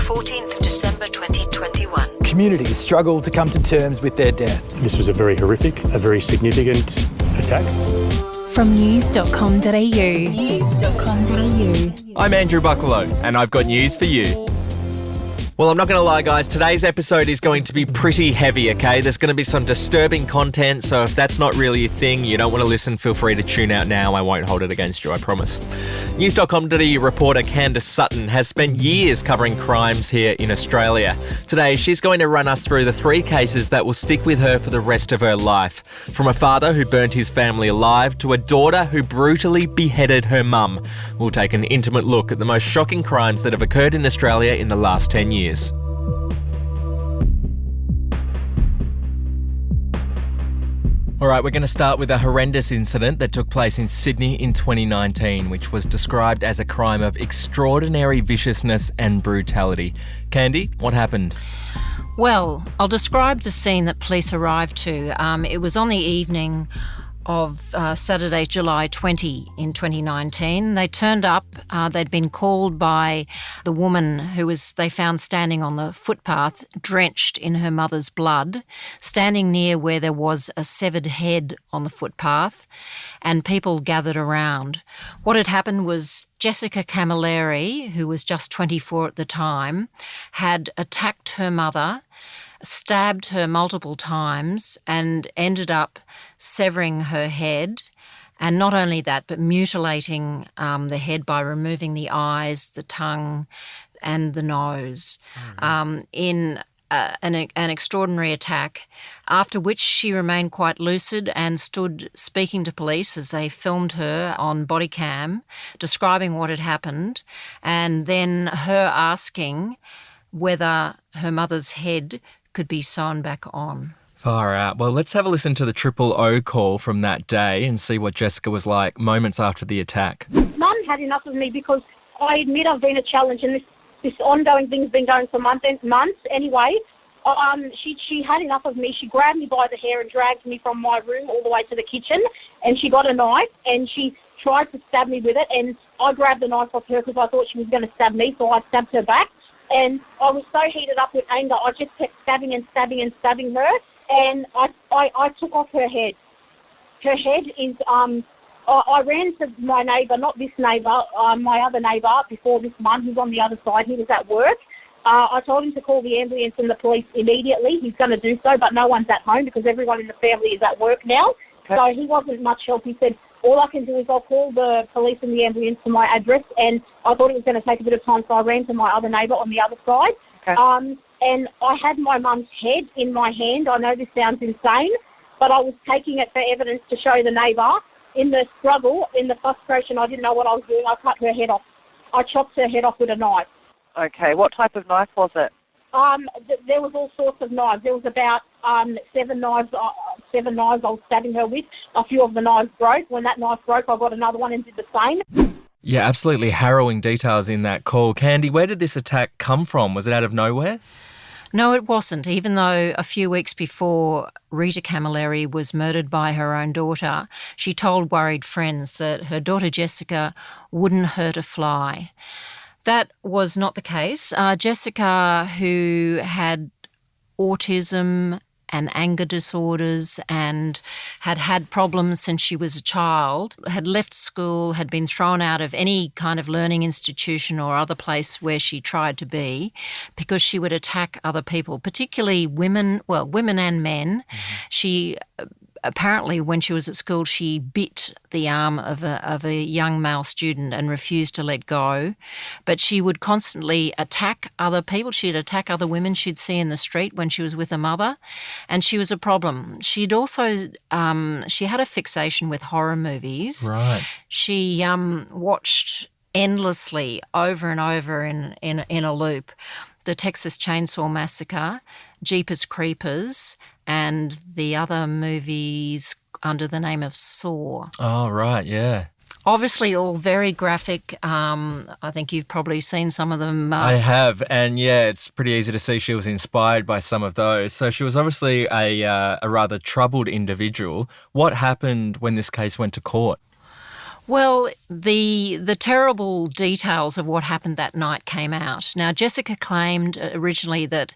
14th of December 2021. Communities struggle to come to terms with their death. This was a very horrific, a very significant attack. From news.com.au. I'm Andrew Bucklow, and I've got news for you. Well, I'm not going to lie, guys. Today's episode is going to be pretty heavy, okay? There's going to be some disturbing content, so if that's not really your thing, you don't want to listen, feel free to tune out now. I won't hold it against you, I promise. News.com.au reporter Candace Sutton has spent years covering crimes here in Australia. Today, she's going to run us through the 3 cases that will stick with her for the rest of her life. From a father who burnt his family alive to a daughter who brutally beheaded her mum. We'll take an intimate look at the most shocking crimes that have occurred in Australia in the last 10 years. All right, we're going to start with a horrendous incident that took place in Sydney in 2019, which was described as a crime of extraordinary viciousness and brutality. Candy, what happened? Well, I'll describe the scene that police arrived to. It was on the evening of Saturday, July 20 in 2019. They turned up. They'd been called by the woman who they found standing on the footpath, drenched in her mother's blood, standing near where there was a severed head on the footpath, and people gathered around. What had happened was Jessica Camilleri, who was just 24 at the time, had attacked her mother, stabbed her multiple times and ended up severing her head, and not only that, but mutilating the head by removing the eyes, the tongue and the nose in an extraordinary attack, after which she remained quite lucid and stood speaking to police as they filmed her on body cam, describing what had happened, and then her asking whether her mother's head could be sewn back on. Far out. Well, let's have a listen to the 000 call from that day and see what Jessica was like moments after the attack. Mum had enough of me because I admit I've been a challenge, and this ongoing thing's been going for months anyway. She had enough of me. She grabbed me by the hair and dragged me from my room all the way to the kitchen, and she got a knife and she tried to stab me with it, and I grabbed the knife off her because I thought she was going to stab me, so I stabbed her back. And I was so heated up with anger, I just kept stabbing her, and I took off her head. Her head is, I ran to my neighbour, not this neighbour, my other neighbour before this one, who's on the other side. He was at work. I told him to call the ambulance and the police immediately. He's going to do so, but no one's at home because everyone in the family is at work now. Okay. So he wasn't much help. He said, all I can do is I'll call the police and the ambulance to my address, and I thought it was going to take a bit of time, so I ran to my other neighbour on the other side. Okay. And I had my mum's head in my hand. I know this sounds insane, but I was taking it for evidence to show the neighbour. In the struggle, in the frustration, I didn't know what I was doing. I cut her head off. I chopped her head off with a knife. Okay, what type of knife was it? There was all sorts of knives. There was about 7 knives I was stabbing her with. A few of the knives broke. When that knife broke, I got another one and did the same. Yeah, absolutely harrowing details in that call. Candy, where did this attack come from? Was it out of nowhere? No, it wasn't, even though a few weeks before Rita Camilleri was murdered by her own daughter, she told worried friends that her daughter Jessica wouldn't hurt a fly. That was not the case. Jessica, who had autism and anger disorders and had problems since she was a child, had left school, had been thrown out of any kind of learning institution or other place where she tried to be because she would attack other people, particularly women and men. She apparently, when she was at school, she bit the arm of a young male student and refused to let go. But she would constantly attack other people. She'd attack other women she'd see in the street when she was with her mother, and she was a problem. She'd also she had a fixation with horror movies. Right. She watched endlessly over and over in a loop the Texas Chainsaw Massacre, Jeepers Creepers, and the other movies under the name of Saw. Oh, right, yeah. Obviously all very graphic. I think you've probably seen some of them. I have, and yeah, it's pretty easy to see she was inspired by some of those. So she was obviously a rather troubled individual. What happened when this case went to court? Well, the terrible details of what happened that night came out. Now, Jessica claimed originally that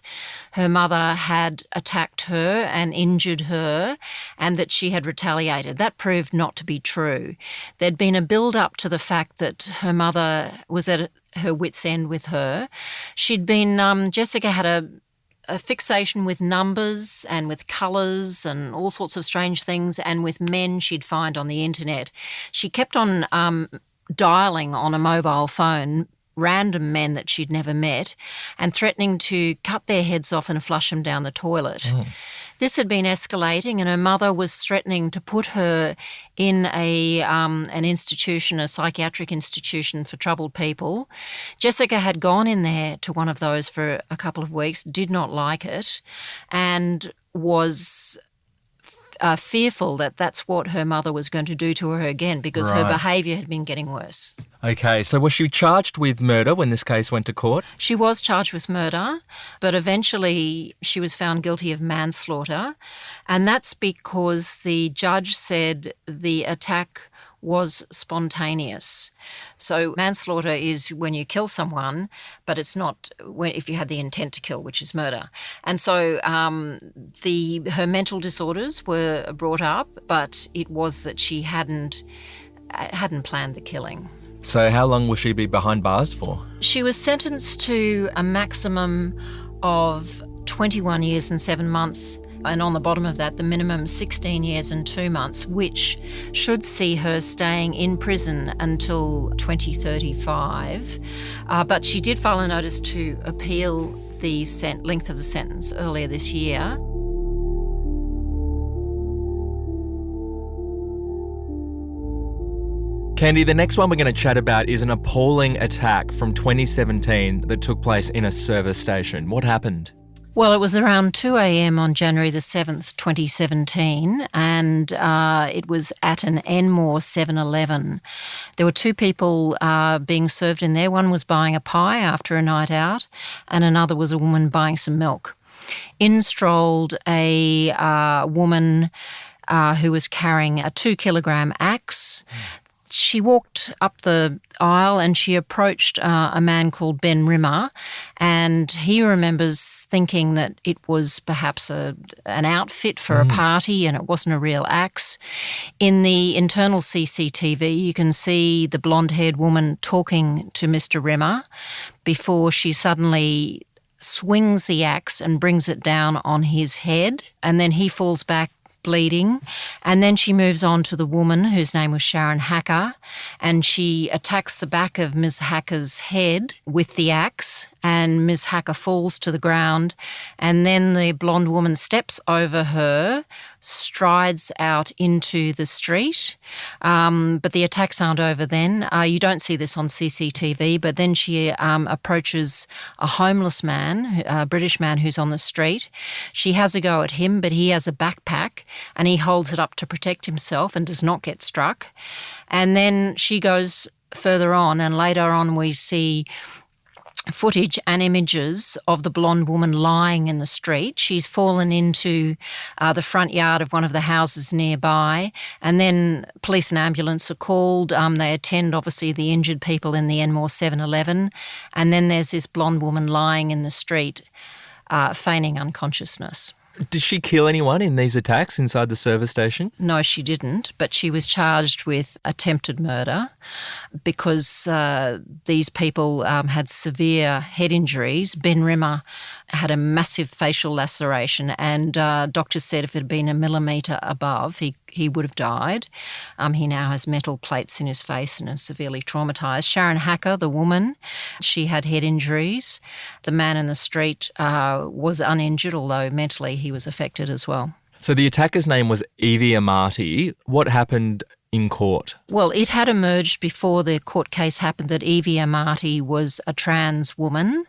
her mother had attacked her and injured her and that she had retaliated. That proved not to be true. There'd been a build-up to the fact that her mother was at her wit's end with her. Jessica had a fixation with numbers and with colours and all sorts of strange things, and with men she'd find on the internet. She kept on dialling on a mobile phone random men that she'd never met and threatening to cut their heads off and flush them down the toilet. This had been escalating, and her mother was threatening to put her in an institution, a psychiatric institution for troubled people. Jessica had gone in there to one of those for a couple of weeks, did not like it, and was fearful that that's what her mother was going to do to her again, because her behaviour had been getting worse. Okay, so was she charged with murder when this case went to court? She was charged with murder, but eventually she was found guilty of manslaughter, and that's because the judge said the attack was spontaneous. So manslaughter is when you kill someone, but it's not if you had the intent to kill, which is murder. And so her mental disorders were brought up, but it was that she hadn't planned the killing. So how long will she be behind bars for? She was sentenced to a maximum of 21 years and 7 months, and on the bottom of that, the minimum 16 years and 2 months, which should see her staying in prison until 2035. But she did file a notice to appeal the length of the sentence earlier this year. Candy, the next one we're going to chat about is an appalling attack from 2017 that took place in a service station. What happened? Well, it was around 2 a.m. on January the 7th, 2017, and it was at an Enmore 7-Eleven. There were two people being served in there. One was buying a pie after a night out, and another was a woman buying some milk. In strolled a woman who was carrying a 2-kilogram axe. She walked up the aisle and she approached a man called Ben Rimmer, and he remembers thinking that it was perhaps an outfit for a party and it wasn't a real axe. In the internal CCTV, you can see the blonde-haired woman talking to Mr. Rimmer before she suddenly swings the axe and brings it down on his head, and then he falls back bleeding, and then she moves on to the woman whose name was Sharon Hacker, and she attacks the back of Ms. Hacker's head with the axe, and Ms. Hacker falls to the ground, and then the blonde woman steps over her, strides out into the street, but the attacks aren't over then. You don't see this on CCTV, but then she approaches a homeless man, a British man who's on the street. She has a go at him, but he has a backpack and he holds it up to protect himself and does not get struck. And then she goes further on, and later on we see footage and images of the blonde woman lying in the street. She's fallen into the front yard of one of the houses nearby, and then police and ambulance are called. They attend, obviously, the injured people in the Enmore 7-Eleven, and then there's this blonde woman lying in the street, feigning unconsciousness. Did she kill anyone in these attacks inside the service station? No, she didn't, but she was charged with attempted murder because these people had severe head injuries. Ben Rimmer had a massive facial laceration, and doctors said if it had been a millimetre above, he would have died. He now has metal plates in his face and is severely traumatised. Sharon Hacker, the woman, she had head injuries. The man in the street was uninjured, although mentally he was affected as well. So the attacker's name was Evie Amati. What happened in court? Well, it had emerged before the court case happened that Evie Amati was a trans woman,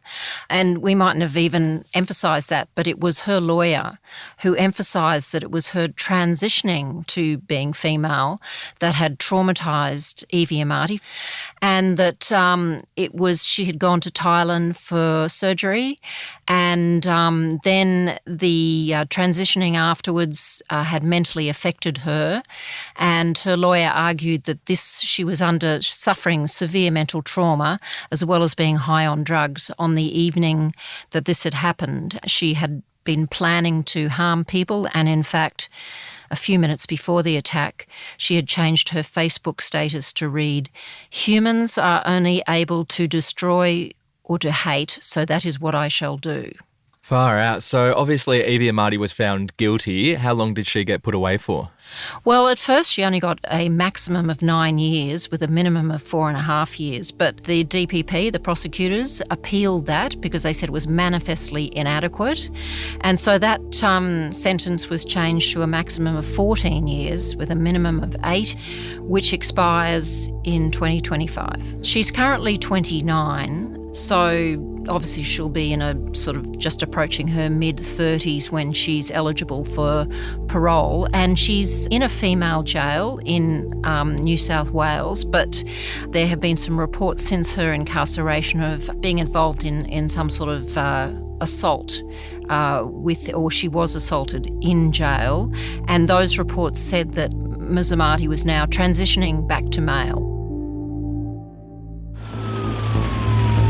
and we mightn't have even emphasised that, but it was her lawyer who emphasised that it was her transitioning to being female that had traumatised Evie Amati, and that she had gone to Thailand for surgery, and then the transitioning afterwards had mentally affected her, and her lawyer lawyer argued that she was suffering severe mental trauma as well as being high on drugs on the evening that this had happened. She had been planning to harm people, and in fact, a few minutes before the attack, she had changed her Facebook status to read, "Humans are only able to destroy or to hate, so that is what I shall do." Far out. So obviously Evie Amati was found guilty. How long did she get put away for? Well, at first she only got a maximum of 9 years with a minimum of 4.5 years. But the DPP, the prosecutors, appealed that because they said it was manifestly inadequate. And so that sentence was changed to a maximum of 14 years with a minimum of 8, which expires in 2025. She's currently 29. So obviously she'll be in a sort of just approaching her mid-30s when she's eligible for parole, and she's in a female jail in New South Wales, but there have been some reports since her incarceration of being involved in some sort of assault or she was assaulted in jail, and those reports said that Ms Amati was now transitioning back to male.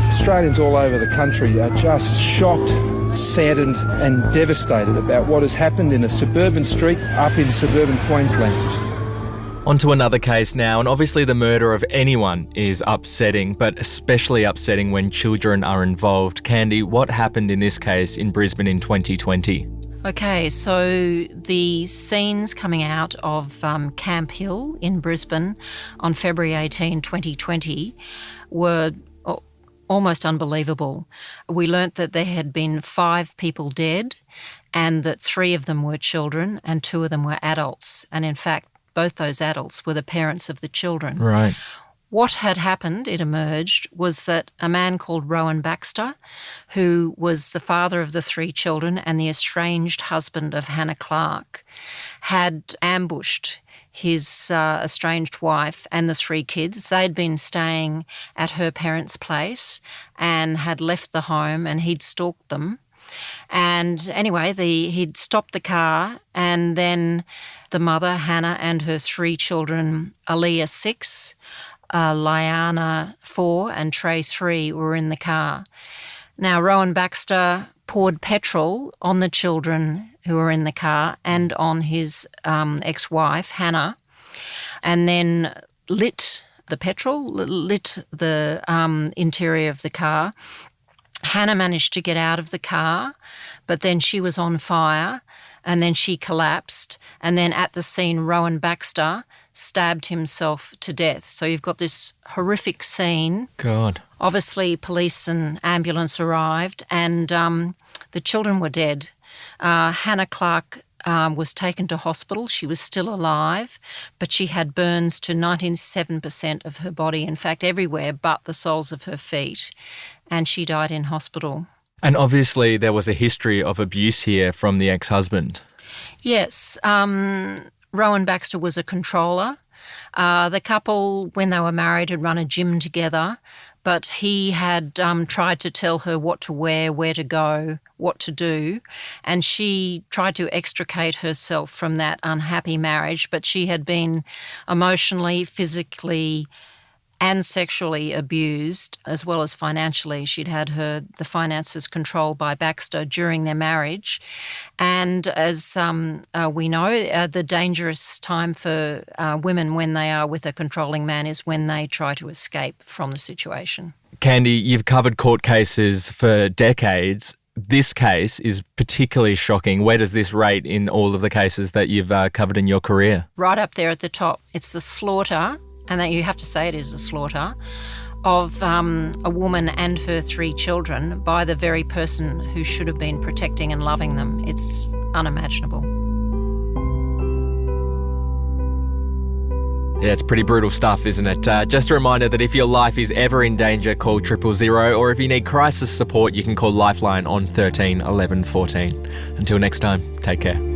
Australians all over the country are just shocked, saddened and devastated about what has happened in a suburban street up in suburban Queensland. On to another case now, and obviously the murder of anyone is upsetting, but especially upsetting when children are involved. Candy, what happened in this case in Brisbane in 2020? Okay, so the scenes coming out of Camp Hill in Brisbane on February 18, 2020 were almost unbelievable. We learnt that there had been 5 people dead and that 3 of them were children and 2 of them were adults. And in fact, both those adults were the parents of the children. Right. What had happened, it emerged, was that a man called Rowan Baxter, who was the father of the 3 children and the estranged husband of Hannah Clark, had ambushed his estranged wife and the 3 kids. They'd been staying at her parents' place and had left the home, and he'd stalked them. And anyway, he'd stopped the car, and then the mother, Hannah, and her 3 children, Aaliyah 6, Liana 4 and Trey 3 were in the car. Now, Rowan Baxter poured petrol on the children who were in the car and on his ex-wife, Hannah, and then lit the interior of the car. Hannah managed to get out of the car, but then she was on fire, and then she collapsed, and then at the scene, Rowan Baxter stabbed himself to death. So you've got this horrific scene. God. Obviously, police and ambulance arrived, and the children were dead. Hannah Clark was taken to hospital. She was still alive, but she had burns to 97% of her body, in fact, everywhere but the soles of her feet, and she died in hospital. And obviously there was a history of abuse here from the ex-husband. Yes. Rowan Baxter was a controller. The couple, when they were married, had run a gym together, but he had tried to tell her what to wear, where to go, what to do, and she tried to extricate herself from that unhappy marriage, but she had been emotionally, physically and sexually abused, as well as financially. She'd had the finances controlled by Baxter during their marriage. And as we know, the dangerous time for women when they are with a controlling man is when they try to escape from the situation. Candy, you've covered court cases for decades. This case is particularly shocking. Where does this rate in all of the cases that you've covered in your career? Right up there at the top. It's the slaughter, and that you have to say it is a slaughter, of a woman and her 3 children by the very person who should have been protecting and loving them. It's unimaginable. Yeah, it's pretty brutal stuff, isn't it? Just a reminder that if your life is ever in danger, call 000, or if you need crisis support, you can call Lifeline on 13 11 14. Until next time, take care.